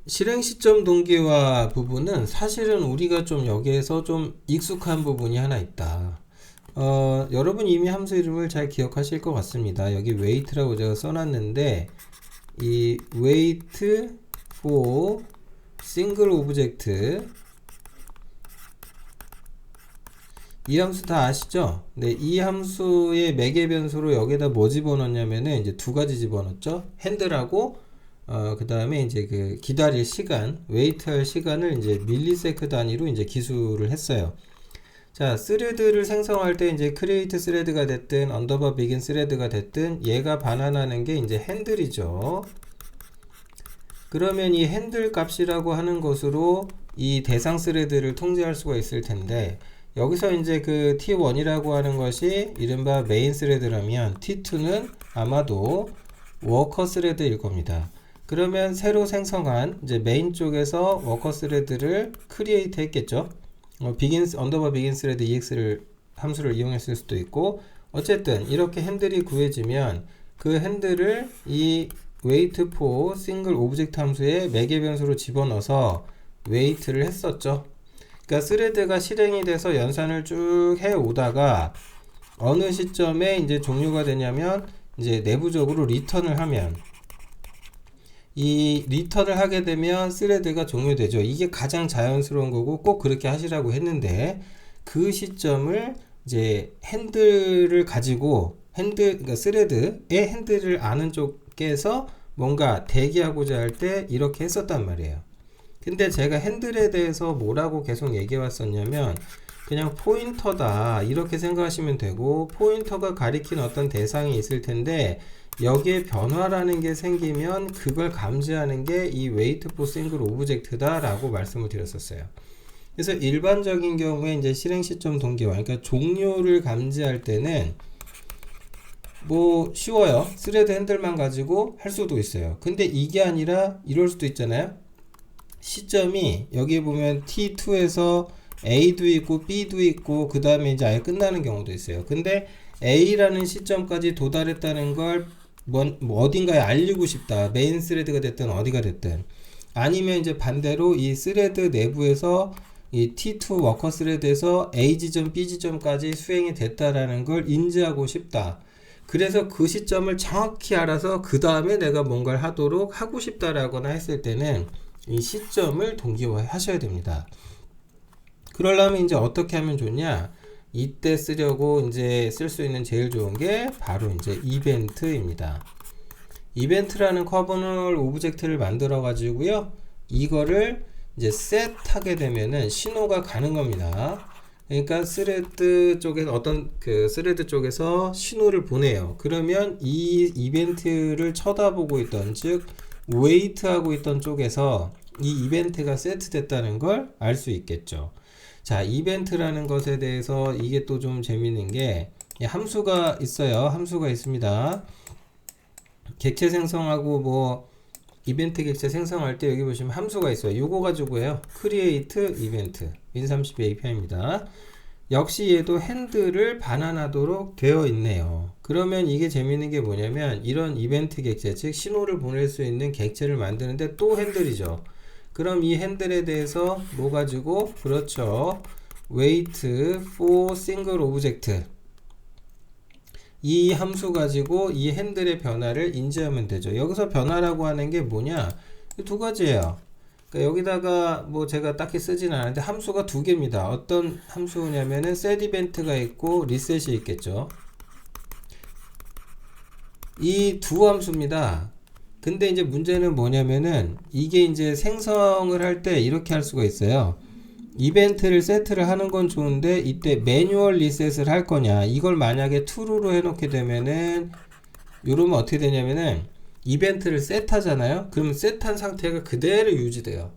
실행 시점 동기화 부분은 사실은 우리가 좀 여기에서 좀 익숙한 부분이 하나 있다. 여러분 이미 함수 이름을 잘 기억하실 것 같습니다. 여기 wait라고 제가 써놨는데 이 wait for single object 이 함수 다 아시죠? 네, 이 함수의 매개 변수로 여기다 뭐 집어넣냐면은 이제 두 가지 집어넣었죠. 핸들하고 그 다음에 이제 그 기다릴 시간, 웨이트 할 시간을 이제 밀리세컨드 단위로 이제 기술을 했어요. 자, 스레드를 생성할 때 이제 create 스레드가 됐든 underbar begin 스레드가 됐든 얘가 반환하는 게 이제 핸들이죠. 그러면 이 핸들 값이라고 하는 것으로 이 대상 스레드를 통제할 수가 있을 텐데 여기서 이제 그 T1이라고 하는 것이 이른바 메인 스레드라면 T2는 아마도 워커 스레드일 겁니다. 그러면 새로 생성한 이제 메인 쪽에서 워커 스레드를 크리에이트 했겠죠. 언더바 비긴 스레드 ex를 함수를 이용했을 수도 있고 어쨌든 이렇게 핸들이 구해지면 그 핸들을 이 wait for single object 함수의 매개 변수로 집어넣어서 wait를 했었죠. 그러니까 스레드가 실행이 돼서 연산을 쭉 해오다가 어느 시점에 이제 종료가 되냐면 이제 내부적으로 리턴을 하면 이 리턴을 하게 되면 스레드가 종료되죠. 이게 가장 자연스러운 거고 꼭 그렇게 하시라고 했는데 그 시점을 이제 핸들을 가지고 그러니까 스레드의 핸들을 아는 쪽에서 뭔가 대기하고자 할 때 이렇게 했었단 말이에요. 근데 제가 핸들에 대해서 뭐라고 계속 얘기해 왔었냐면 그냥 포인터다 이렇게 생각하시면 되고 포인터가 가리킨 어떤 대상이 있을 텐데 여기에 변화라는 게 생기면 그걸 감지하는 게 이 wait for single object다 라고 말씀을 드렸었어요. 그래서 일반적인 경우에 이제 실행 시점 동기화 그러니까 종료를 감지할 때는 뭐 쉬워요. 스레드 핸들만 가지고 할 수도 있어요. 근데 이게 아니라 이럴 수도 있잖아요. 시점이 여기 보면 T2에서 A도 있고 B도 있고 그 다음에 이제 아예 끝나는 경우도 있어요. 근데 A라는 시점까지 도달했다는 걸 어딘가에 알리고 싶다. 메인 스레드가 됐든 어디가 됐든 아니면 이제 반대로 이 스레드 내부에서 이 T2 워커 스레드에서 A 지점 B 지점까지 수행이 됐다라는 걸 인지하고 싶다. 그래서 그 시점을 정확히 알아서 그 다음에 내가 뭔가를 하도록 하고 싶다라거나 했을 때는 이 시점을 동기화 하셔야 됩니다. 그러려면 이제 어떻게 하면 좋냐? 이때 쓰려고 이제 쓸 수 있는 제일 좋은 게 바로 이제 이벤트입니다. 이벤트라는 커버널 오브젝트를 만들어 가지고요. 이거를 이제 셋 하게 되면은 신호가 가는 겁니다. 그러니까 스레드 쪽에서 어떤 그 스레드 쪽에서 신호를 보내요. 그러면 이 이벤트를 쳐다보고 있던 즉 웨이트 하고 있던 쪽에서 이 이벤트가 세트됐다는 걸 알 수 있겠죠. 자, 이벤트라는 것에 대해서 이게 또 좀 재밌는 게 함수가 있어요. 함수가 있습니다. 객체 생성하고 뭐 이벤트 객체 생성할 때 여기 보시면 함수가 있어요. 요거 가지고 해요. create event win32 API입니다. 역시 얘도 핸들을 반환하도록 되어 있네요. 그러면 이게 재밌는 게 뭐냐면 이런 이벤트 객체 즉 신호를 보낼 수 있는 객체를 만드는데 또 핸들이죠. 그럼 이 핸들에 대해서 뭐 가지고 그렇죠. wait for single object 이 함수 가지고 이 핸들의 변화를 인지하면 되죠. 여기서 변화라고 하는 게 뭐냐? 두 가지예요. 그러니까 여기다가 뭐 제가 딱히 쓰진 않았는데 함수가 두 개입니다. 어떤 함수냐면은 set event가 있고 reset이 있겠죠. 이 두 함수입니다. 근데 이제 문제는 뭐냐면은 이게 이제 생성을 할 때 이렇게 할 수가 있어요. 이벤트를 세트를 하는 건 좋은데 이때 매뉴얼 리셋을 할 거냐 이걸 만약에 true로 해놓게 되면은 이러면 어떻게 되냐면은 이벤트를 셋하잖아요. 그럼 셋한 상태가 그대로 유지돼요.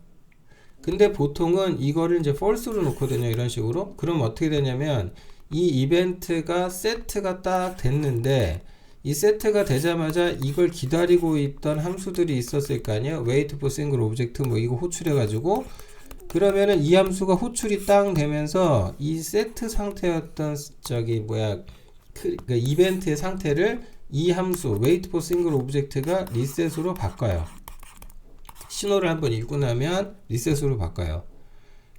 근데 보통은 이거를 이제 false로 놓거든요. 이런 식으로. 그럼 어떻게 되냐면 이 이벤트가 세트가 딱 됐는데 이 세트가 되자마자 이걸 기다리고 있던 함수들이 있었을 거 아니에요. wait for single object 뭐 이거 호출해 가지고 그러면은 이 함수가 호출이 딱 되면서 이 세트 상태였던 그 이벤트의 상태를 이 함수 wait for single object가 리셋으로 바꿔요. 신호를 한번 읽고 나면 리셋으로 바꿔요.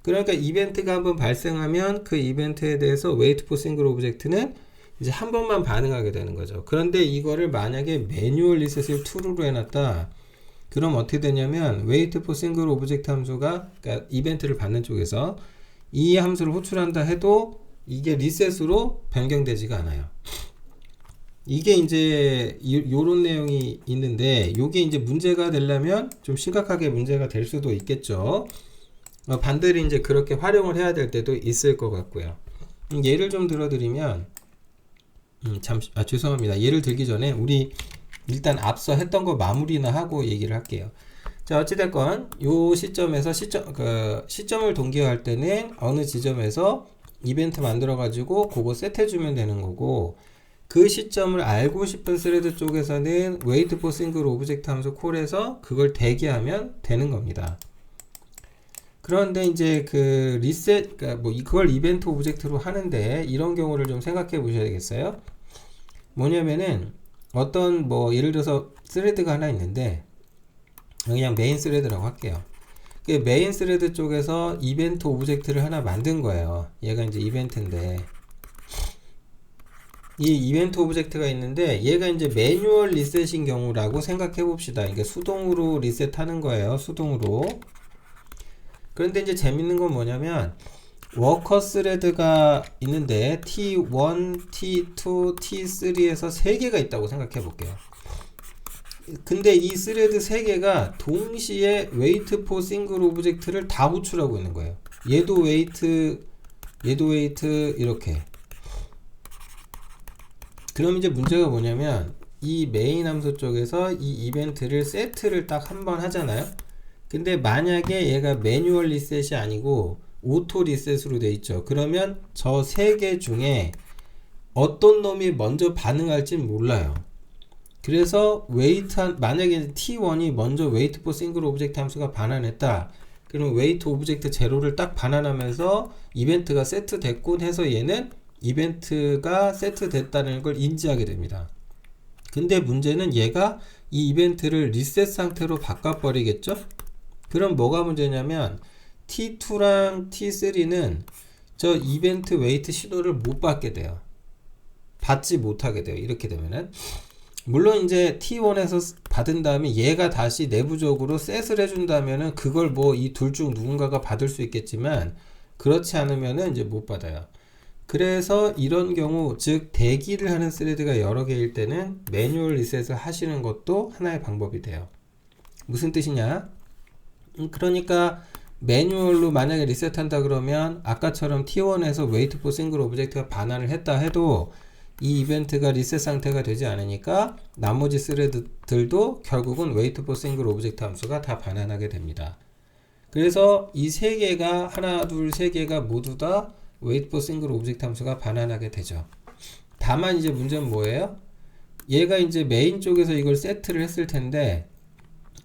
그러니까 이벤트가 한번 발생하면 그 이벤트에 대해서 wait for single object는 이제 한 번만 반응하게 되는 거죠. 그런데 이거를 만약에 매뉴얼 리셋을 true로 해놨다. 그럼 어떻게 되냐면 wait for single object 함수가, 그러니까 이벤트를 받는 쪽에서 이 함수를 호출한다 해도 이게 리셋으로 변경되지가 않아요. 이게 이제 요런 내용이 있는데, 요게 이제 문제가 되려면 좀 심각하게 문제가 될 수도 있겠죠. 반드시 이제 그렇게 활용을 해야 될 때도 있을 것 같고요. 예를 좀 들어드리면, 죄송합니다. 예를 들기 전에 우리 일단 앞서 했던 거 마무리나 하고 얘기를 할게요. 자, 어찌됐건 요 시점에서 시점을 동기화할 때는 어느 지점에서 이벤트 만들어 가지고 그거 세트해 주면 되는 거고, 그 시점을 알고 싶은 스레드 쪽에서는 wait for single object 함수 콜해서 그걸 대기하면 되는 겁니다. 그런데 이제 그 리셋, 그러니까 뭐 그걸 이벤트 오브젝트로 하는데 이런 경우를 좀 생각해 보셔야 되겠어요. 뭐냐면은 어떤 뭐 예를 들어서 스레드가 하나 있는데 그냥 메인 스레드라고 할게요. 그 메인 스레드 쪽에서 이벤트 오브젝트를 하나 만든 거예요. 얘가 이제 이벤트인데, 이 이벤트 오브젝트가 있는데 얘가 이제 매뉴얼 리셋인 경우라고 생각해 봅시다. 이게 수동으로 리셋하는 거예요. 수동으로. 그런데 이제 재밌는 건 뭐냐면 워커 스레드가 있는데 T1, T2, T3에서 3개가 있다고 생각해 볼게요. 근데 이 스레드 3개가 동시에 wait for single object를 다 호출하고 있는 거예요. 얘도 wait, 얘도 wait, 이렇게. 그럼 이제 문제가 뭐냐면 이 메인 함수 쪽에서 이 이벤트를 세트를 딱 한 번 하잖아요. 근데 만약에 얘가 매뉴얼 리셋이 아니고 오토 리셋으로 돼 있죠. 그러면 저 3개 중에 어떤 놈이 먼저 반응할진 몰라요. 그래서 만약에 T1이 먼저 wait for single object 함수가 반환했다. 그럼 wait object 제로를 딱 반환하면서 이벤트가 세트됐군 해서 얘는 이벤트가 세트됐다는 걸 인지하게 됩니다. 근데 문제는 얘가 이 이벤트를 리셋 상태로 바꿔버리겠죠? 그럼 뭐가 문제냐면 T2랑 T3는 저 이벤트 웨이트 신호를 못 받게 돼요. 받지 못하게 돼요. 이렇게 되면은. 물론 이제 T1에서 받은 다음에 얘가 다시 내부적으로 셋을 해준다면은 그걸 뭐 이 둘 중 누군가가 받을 수 있겠지만, 그렇지 않으면은 이제 못 받아요. 그래서 이런 경우, 즉 대기를 하는 스레드가 여러 개일 때는 매뉴얼 리셋을 하시는 것도 하나의 방법이 돼요. 무슨 뜻이냐? 그러니까 매뉴얼로 만약에 리셋한다 그러면 아까처럼 T1에서 wait for single object가 반환을 했다 해도 이 이벤트가 리셋 상태가 되지 않으니까 나머지 스레드들도 결국은 wait for single object 함수가 다 반환하게 됩니다. 그래서 이 세 개가 하나, 둘, 세 개가 모두 다 wait for single object 함수가 반환하게 되죠. 다만 이제 문제는 뭐예요? 얘가 이제 메인 쪽에서 이걸 세트를 했을 텐데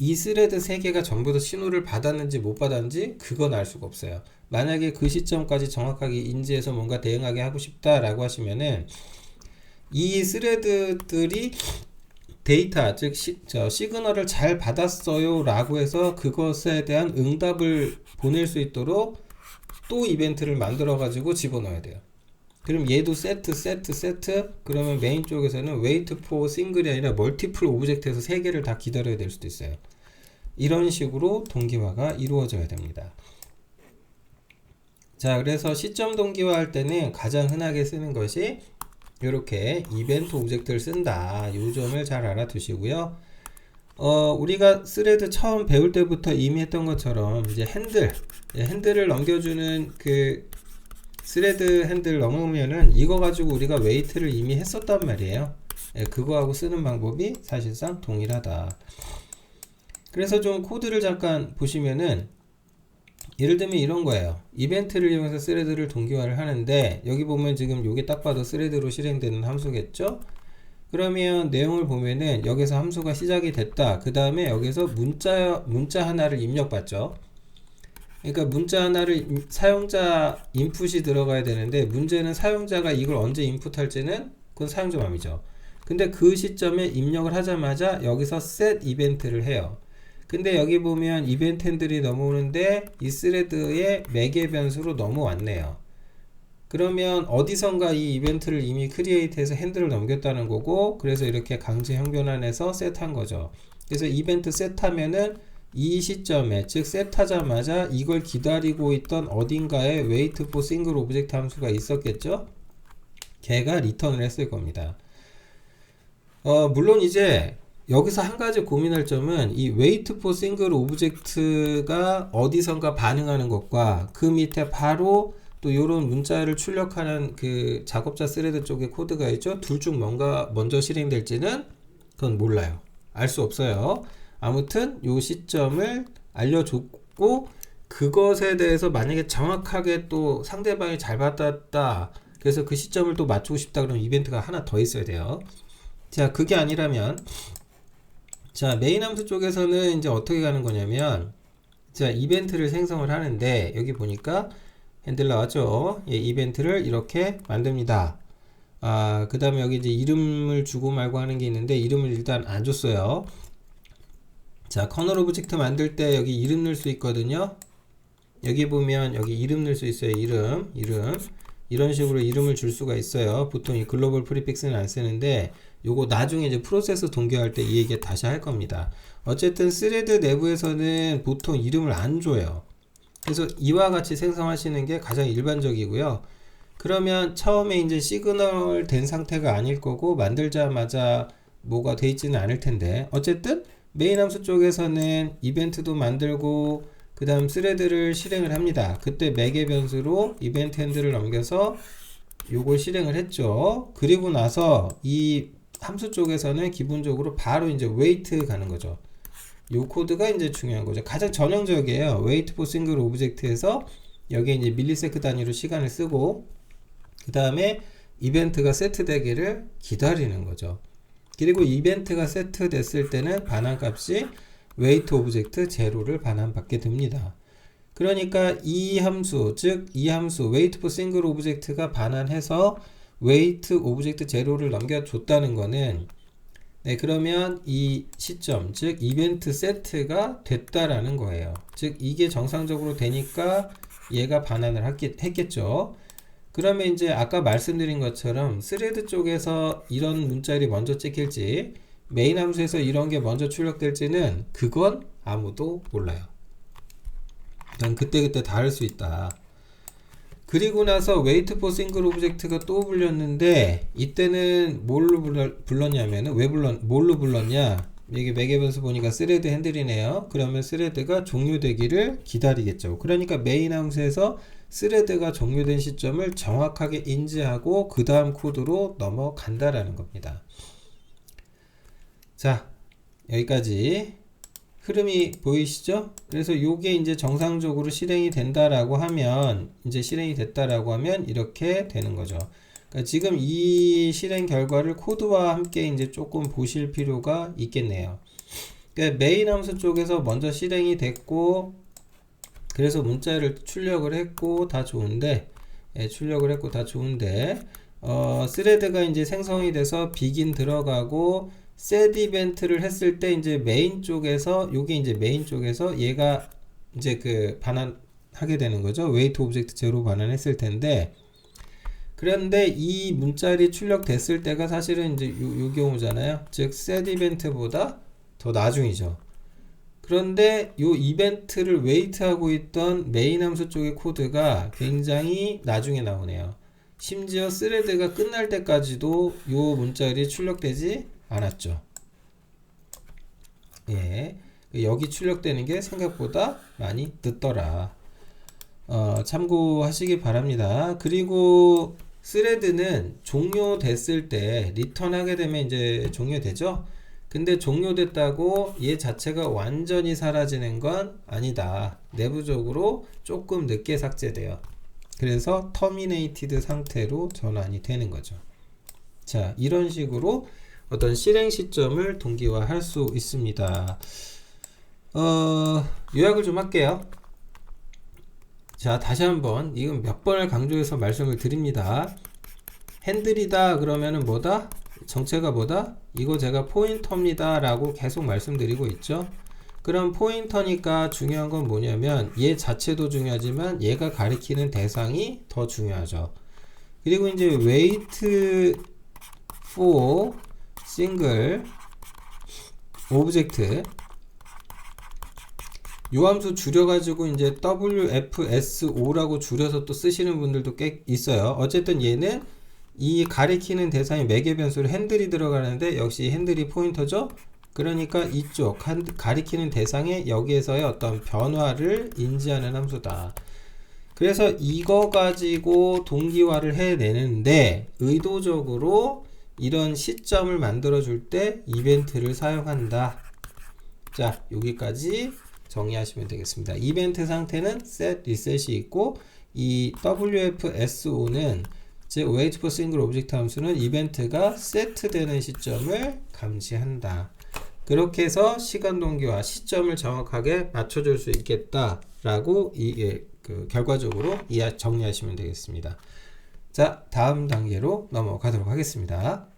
이 스레드 3개가 전부 다 신호를 받았는지 못 받았는지 그건 알 수가 없어요. 만약에 그 시점까지 정확하게 인지해서 뭔가 대응하게 하고 싶다라고 하시면은 이 스레드들이 데이터, 즉 시그널을 잘 받았어요 라고 해서 그것에 대한 응답을 보낼 수 있도록 또 이벤트를 만들어 가지고 집어넣어야 돼요. 그럼 얘도 세트 그러면 메인 쪽에서는 wait for single이 아니라 multiple object에서 3개를 다 기다려야 될 수도 있어요. 이런 식으로 동기화가 이루어져야 됩니다. 자, 그래서 시점 동기화 할 때는 가장 흔하게 쓰는 것이 이렇게 이벤트 오브젝트를 쓴다. 이 점을 잘 알아두시고요. 우리가 스레드 처음 배울 때부터 이미 했던 것처럼 이제 핸들을 넘겨주는 그 스레드 핸들 넘으면은 이거 가지고 우리가 웨이트를 이미 했었단 말이에요. 그거하고 쓰는 방법이 사실상 동일하다. 그래서 좀 코드를 잠깐 보시면은 예를 들면 이런 거예요. 이벤트를 이용해서 스레드를 동기화를 하는데 여기 보면 지금 요게 딱 봐도 스레드로 실행되는 함수겠죠? 그러면 내용을 보면은 여기서 함수가 시작이 됐다. 그 다음에 여기서 문자 하나를 입력받죠. 그러니까 문자 하나를 사용자 인풋이 들어가야 되는데 문제는 사용자가 이걸 언제 인풋할지는 그건 사용자 맘이죠. 근데 그 시점에 입력을 하자마자 여기서 set 이벤트를 해요. 근데 여기 보면 이벤트 핸들이 넘어오는데 이 스레드의 매개 변수로 넘어왔네요. 그러면 어디선가 이 이벤트를 이미 크리에이트해서 핸들을 넘겼다는 거고, 그래서 이렇게 강제 형변환해서 셋한 거죠. 그래서 이벤트 셋하면은 이 시점에, 즉 셋하자마자 이걸 기다리고 있던 어딘가에 wait for single object 함수가 있었겠죠. 걔가 리턴을 했을 겁니다. 물론 이제 여기서 한 가지 고민할 점은 이 wait for single object가 어디선가 반응하는 것과 그 밑에 바로 또 이런 문자를 출력하는 그 작업자 스레드 쪽에 코드가 있죠. 둘 중 뭔가 먼저 실행될지는 그건 몰라요. 알 수 없어요. 아무튼 요 시점을 알려줬고, 그것에 대해서 만약에 정확하게 또 상대방이 잘 받았다, 그래서 그 시점을 또 맞추고 싶다 그러면 이벤트가 하나 더 있어야 돼요. 자, 그게 아니라면, 자, 메인 함수 쪽에서는 이제 어떻게 가는 거냐면, 자, 이벤트를 생성을 하는데 여기 보니까 핸들 나왔죠. 예, 이벤트를 이렇게 만듭니다. 그 다음에 여기 이제 이름을 주고 말고 하는 게 있는데 이름을 일단 안 줬어요. 자, 커널 오브젝트 만들 때 여기 이름 넣을 수 있거든요. 여기 보면 여기 이름 넣을 수 있어요. 이름. 이런 식으로 이름을 줄 수가 있어요. 보통 이 글로벌 프리픽스는 안 쓰는데 요거 나중에 이제 프로세스 동기화할 때 이 얘기 다시 할 겁니다. 어쨌든 스레드 내부에서는 보통 이름을 안 줘요. 그래서 이와 같이 생성하시는 게 가장 일반적이고요. 그러면 처음에 이제 시그널 된 상태가 아닐 거고 만들자마자 뭐가 돼 있지는 않을 텐데, 어쨌든 메인 함수 쪽에서는 이벤트도 만들고 그 다음 스레드를 실행을 합니다. 그때 매개 변수로 이벤트 핸들을 넘겨서 요걸 실행을 했죠. 그리고 나서 이 함수 쪽에서는 기본적으로 바로 이제 wait 가는 거죠. 요 코드가 이제 중요한 거죠. 가장 전형적이에요. wait for single object에서 여기에 이제 밀리세컨드 단위로 시간을 쓰고, 그 다음에 이벤트가 세트되기를 기다리는 거죠. 그리고 이벤트가 세트됐을 때는 반환값이 wait object 제로를 반환받게 됩니다. 그러니까 이 함수, 즉 이 함수 wait for single object가 반환해서 wait object 제로를 넘겨줬다는 거는, 네, 그러면 이 시점, 즉 이벤트 세트가 됐다라는 거예요. 즉 이게 정상적으로 되니까 얘가 반환을 했겠죠. 그러면 이제 아까 말씀드린 것처럼 스레드 쪽에서 이런 문자열이 먼저 찍힐지 메인 함수에서 이런 게 먼저 출력될지는 그건 아무도 몰라요. 난 그때그때 다를 수 있다. 그리고 나서 wait for single object가 또 불렸는데 이때는 뭘로 불렀냐면은 뭘로 불렀냐, 여기 매개 변수 보니까 스레드 핸들이네요. 그러면 스레드가 종료되기를 기다리겠죠. 그러니까 메인 함수에서 스레드가 종료된 시점을 정확하게 인지하고 그 다음 코드로 넘어간다라는 겁니다. 자, 여기까지 흐름이 보이시죠? 그래서 요게 이제 정상적으로 실행이 된다라고 하면, 이제 실행이 됐다라고 하면 이렇게 되는 거죠. 그러니까 지금 이 실행 결과를 코드와 함께 이제 조금 보실 필요가 있겠네요. 그러니까 메인 함수 쪽에서 먼저 실행이 됐고, 그래서 문자를 출력을 했고 다 좋은데, 출력을 했고 다 좋은데, 스레드가 이제 생성이 돼서 begin 들어가고 set 이벤트를 했을 때 이제 메인 쪽에서, 요게 이제 메인 쪽에서 얘가 이제 그 반환하게 되는 거죠. wait object 제로 반환했을 텐데, 그런데 이 문자열이 출력됐을 때가 사실은 이제 요 경우잖아요. 즉 set 이벤트보다 더 나중이죠. 그런데 요 이벤트를 웨이트하고 있던 메인 함수 쪽의 코드가 굉장히 나중에 나오네요. 심지어 스레드가 끝날 때까지도 요 문자열이 출력되지 않았죠. 예, 여기 출력되는 게 생각보다 많이 늦더라. 참고하시기 바랍니다. 그리고 스레드는 종료됐을 때 리턴하게 되면 이제 종료되죠. 근데 종료됐다고 얘 자체가 완전히 사라지는 건 아니다. 내부적으로 조금 늦게 삭제돼요. 그래서 터미네이티드 상태로 전환이 되는 거죠. 자, 이런 식으로 어떤 실행 시점을 동기화할 수 있습니다. 요약을 좀 할게요. 자, 다시 한번 이건 몇 번을 강조해서 말씀을 드립니다. 핸들이다 그러면은 뭐다? 정체가 뭐다? 이거 제가 포인터입니다 라고 계속 말씀드리고 있죠. 그럼 포인터니까 중요한 건 뭐냐면 얘 자체도 중요하지만 얘가 가리키는 대상이 더 중요하죠. 그리고 이제 wait for single object 요 함수 줄여가지고 이제 WFSO라고 줄여서 또 쓰시는 분들도 꽤 있어요. 어쨌든 얘는 이 가리키는 대상의 매개 변수로 핸들이 들어가는데 역시 핸들이 포인터죠. 그러니까 이쪽 가리키는 대상에 여기에서의 어떤 변화를 인지하는 함수다. 그래서 이거 가지고 동기화를 해내는데 의도적으로 이런 시점을 만들어 줄 때 이벤트를 사용한다. 자, 여기까지 정리하시면 되겠습니다. 이벤트 상태는 set, reset이 있고 이 WFSO는 즉 wait for single object 함수는 이벤트가 세트되는 시점을 감지한다. 그렇게 해서 시간 동기와 시점을 정확하게 맞춰줄 수 있겠다라고 결과적으로 정리하시면 되겠습니다. 자, 다음 단계로 넘어가도록 하겠습니다.